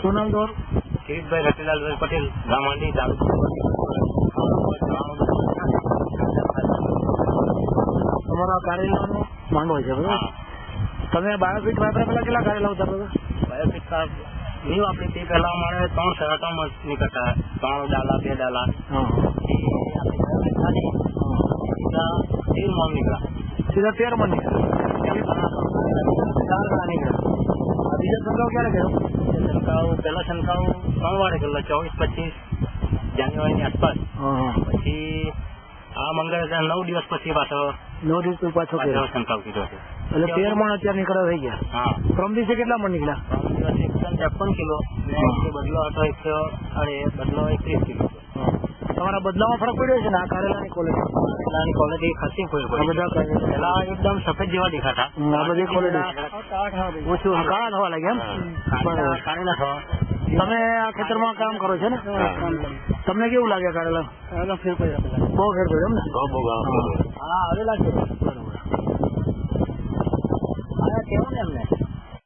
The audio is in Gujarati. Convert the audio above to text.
શું નામ તમારું? કિરીટભાઈ રતિલાલભાઈ પટેલ, ગામ માંડવી, તાલુકો. તમારા કારેલાનો માંડવો છે બરોબર? તમે બાયોફિટ વાપર્યા પેલા કેટલા કારેલા ઉતારતા હતા? બાયોફિટ નહીં વાપરી તે પહેલા અમારે 3 સરાટામાં નીકળતા, 3 ડાલા 2 ડાલા. સીધા 13 નીકળ્યા. સીધા 13 માં નીકળ્યા. 4 ગણા નીકળ્યા. બીજો છંટકાવ ક્યારે કર્યો? છંટકાવ પહેલા છંટકાવ 3 વારે કરેલો, 24-25 જાન્યુઆરીની આસપાસ. પછી આ મંગળ 9 દિવસ પછી પાછો 9 દિવસ પછી પાછો છંટકાવ કીધો છે. એટલે 13 મણ અત્યારે નીકળ્યા થઈ ગયા. હા. પ્રમ દિવસે કેટલા મણ નીકળ્યા? પ્રમ દિવસે 153 કિલો. બદલો હતો 21 કિલો. તમારા બદલામાં ફરક પડ્યો છે ને આ કારેલાની ક્વોલિટી? કારેલાની ક્વોલિટી ખાસી ફરક પડી. બધા પેલા એકદમ સફેદ જેવા દેખાતા. આ બધી ક્વોલિટી ઓછું કાળા થવા લાગ્યા એમ? કારેલા થવા. તમે આ ખેતરમાં કામ કરો છો ને? તમને કેવું લાગે કારેલા? બહુ ફેર પડ્યો એમ ને? બહુ. હા, હવે લાગે.